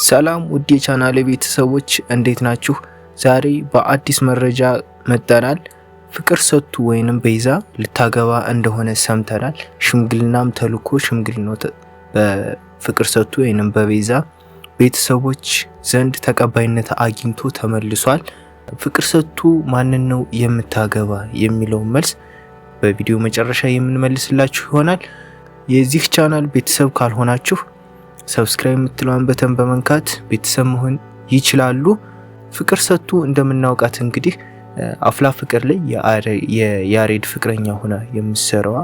ሰላም ውድ የቻናሌ ቤተሰቦች እንዴት ናችሁ? ዛሬ በአዲስ መረጃ መጥተናል። ፍቅር ሰቱ ወይንም ቤዛ ልታገባ እንደሆነ ሰምተናል። ሽምግልናም ተልኮ ሽምግልናው በፍቅር ሰቱ ወይንም በቤዛ ቤተሰቦች ዘንድ ተቀባይነት አግኝቶ ተመልሷል። ፍቅር ሰቱ ማንን ነው የምታገባ የሚለው መልስ በቪዲዮ መጨረሻ የምንመልስላችሁ ይሆናል። የዚህ ቻናል ቤተሰብ ካልሆናችሁ ሰብስክራይብ የምትለውን በተን በመንካት ቤተሰብ መሆን ይችላሉ። ፍቅር ሰቱ እንደምናውቃት እንግዲህ አፍላ ፍቅር ላይ የያሬድ ፍቅረኛ ሆና የምትሰራዋ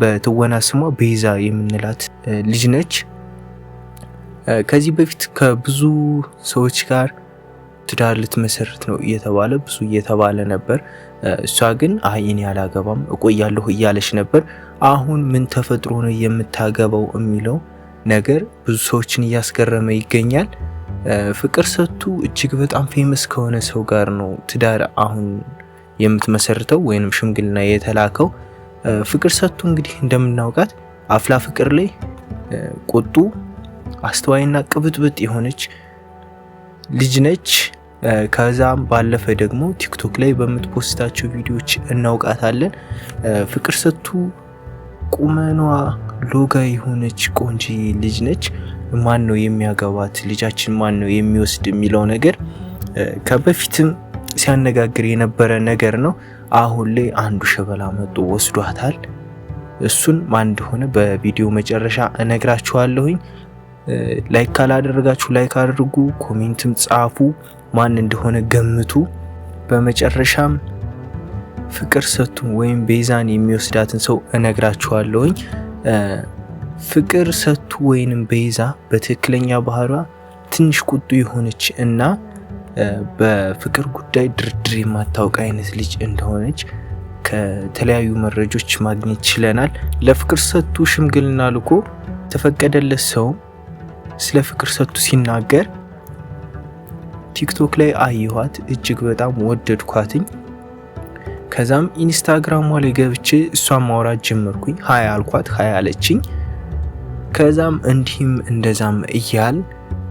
በትወና ስሟ ቤዛ የምንላት ልጅ ነች። ከዚህ በፊት ከብዙ ሰዎች ጋር ትዳር ልትመሰርት ነው እየተባለ ነበር። እሷ ግን እኔ አላገባም እቆያለሁ እያለች ነበር። አሁን ምን ተፈጥሮ ነው የምታገባው የሚለው ነገር ብዙ ሰዎችን እያስገረመ ይገኛል። ፍቅር ሰቱ እጅግ በጣም ፌመስ ከሆነ ሰው ጋር ነው ትዳር አሁን የምትመሰርተው ወይንም ሽምግልና የተላከው። ፍቅር ሰቱ እንግዲህ እንደምናውቃት አፍላ ፍቅር ላይ ቁጡ አስተዋይና ቅብጥብጥ የሆነች ልጅ ነች። ከዛም ባለፈ ደግሞ ቲክቶክ ላይ በምትፖስታቸው ቪዲዮዎች እናውቃታለን። ፍቅር ሰቱ ቁመኗ ሎጋ የሆነች ቆንጂ ልጅ ነች። ማን ነው የሚያገባት? ልጃችን ማን ነው የሚወስድ የሚለው ነገር ከበፊትም ሲያነጋግር የነበረ ነገር ነው። አሁን ላይ አንዱ ሸበላ መጥቶ ወስዷታል። እሱን ማን እንደሆነ በቪዲዮ መጨረሻ እነግራችኋለሁኝ። ላይክ ካላደረጋችሁ ላይክ አድርጉ፣ ኮሜንትም ጻፉ፣ ማን እንደሆነ ገምቱ። በመጨረሻም ፍቅር ሰቱ ወይም ቤዛን የሚወስዳትን ሰው እነግራችኋለሁኝ። ፍቅር ሰቱ ወይንም ቤዛ በትክክለኛ ባህሪዋ ትንሽ ቁጡ የሆነች እና በፍቅር ጉዳይ ድርድር የማታውቅ አይነት ልጅ እንደሆነች ከተለያዩ መረጃዎች ማግኘት ችለናል። ለፍቅር ሰቱ ሽምግልና ልኮ ተፈቀደለት ሰው ስለ ፍቅር ሰቱ ሲናገር ቲክቶክ ላይ አየኋት፣ እጅግ በጣም ወደድኳትኝ። ከዛም ኢንስታግራሟ ላይ ገብቼ እሷን ማውራት ጀመርኩኝ። ሀይ አልኳት፣ ሀይ አለችኝ። ከዛም እንዲህም እንደዛም እያል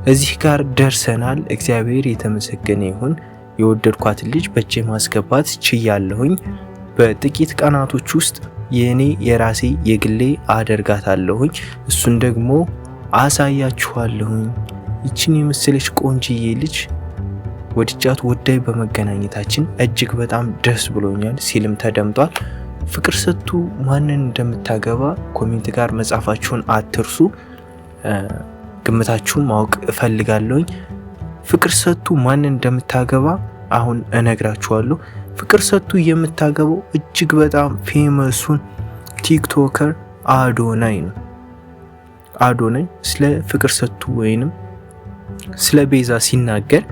እዚህ ጋር ደርሰናል። እግዚአብሔር የተመሰገነ ይሁን። የወደድኳትን ልጅ በእጄ ማስገባት ችያለሁኝ። በጥቂት ቀናቶች ውስጥ የኔ የራሴ የግሌ አደርጋታለሁኝ። እሱን ደግሞ አሳያችኋለሁኝ። ይችን የመሰለች ቆንጂዬ ልጅ ወድጃት ወዳይ በመገናኘታችን እጅግ በጣም ደስ ብሎኛል ሲልም ተደምጧል። ፍቅር ሰቱ ማንን እንደምታገባ ኮሜንት ጋር መጻፋችሁን አትርሱ። ግምታችሁን ማወቅ እፈልጋለሁኝ። ፍቅር ሰቱ ማንን እንደምታገባ አሁን እነግራችኋለሁ። ፍቅር ሰቱ የምታገባው እጅግ በጣም ፌመሱን ቲክቶከር አዶናይ ነው። አዶናይ ስለ ፍቅር ሰቱ ወይንም ስለ ቤዛ ሲናገር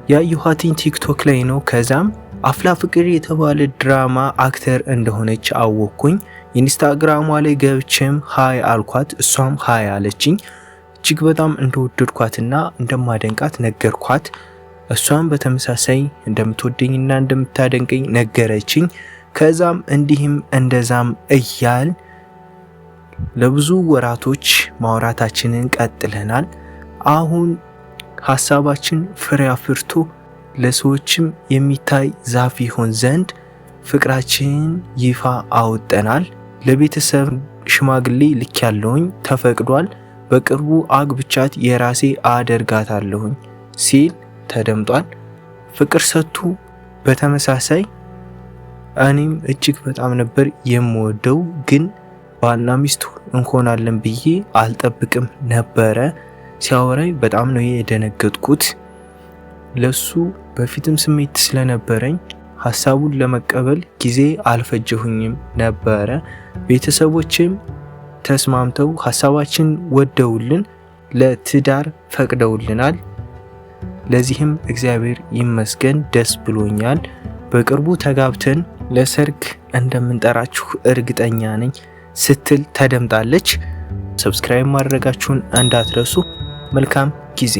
ያየኋትኝ ቲክቶክ ላይ ነው። ከዛም አፍላ ፍቅር የተባለ ድራማ አክተር እንደሆነች አወቅኩኝ። ኢንስታግራሟ ላይ ገብቼም ሀይ አልኳት፣ እሷም ሀይ አለችኝ። እጅግ በጣም እንደወደድኳትና እንደማደንቃት ነገርኳት። እሷም በተመሳሳይ እንደምትወደኝና እንደምታደንቀኝ ነገረችኝ። ከዛም እንዲህም እንደዛም እያል ለብዙ ወራቶች ማውራታችንን ቀጥለናል። አሁን ሀሳባችን ፍሬ አፍርቶ ለሰዎችም የሚታይ ዛፍ ይሆን ዘንድ ፍቅራችንን ይፋ አውጠናል። ለቤተሰብ ሽማግሌ ልክ ያለውኝ ተፈቅዷል። በቅርቡ አግብቻት የራሴ አደርጋታለሁኝ ሲል ተደምጧል። ፍቅር ሰቱ በተመሳሳይ እኔም እጅግ በጣም ነበር የምወደው፣ ግን ባልና ሚስት እንሆናለን ብዬ አልጠብቅም ነበረ። ሲያወራኝ በጣም ነው የደነገጥኩት። ለሱ በፊትም ስሜት ስለነበረኝ ሀሳቡን ለመቀበል ጊዜ አልፈጀሁኝም ነበረ። ቤተሰቦችም ተስማምተው ሀሳባችን ወደውልን ለትዳር ፈቅደውልናል። ለዚህም እግዚአብሔር ይመስገን ደስ ብሎኛል። በቅርቡ ተጋብተን ለሰርግ እንደምንጠራችሁ እርግጠኛ ነኝ ስትል ተደምጣለች። ሰብስክራይብ ማድረጋችሁን እንዳትረሱ። መልካም ጊዜ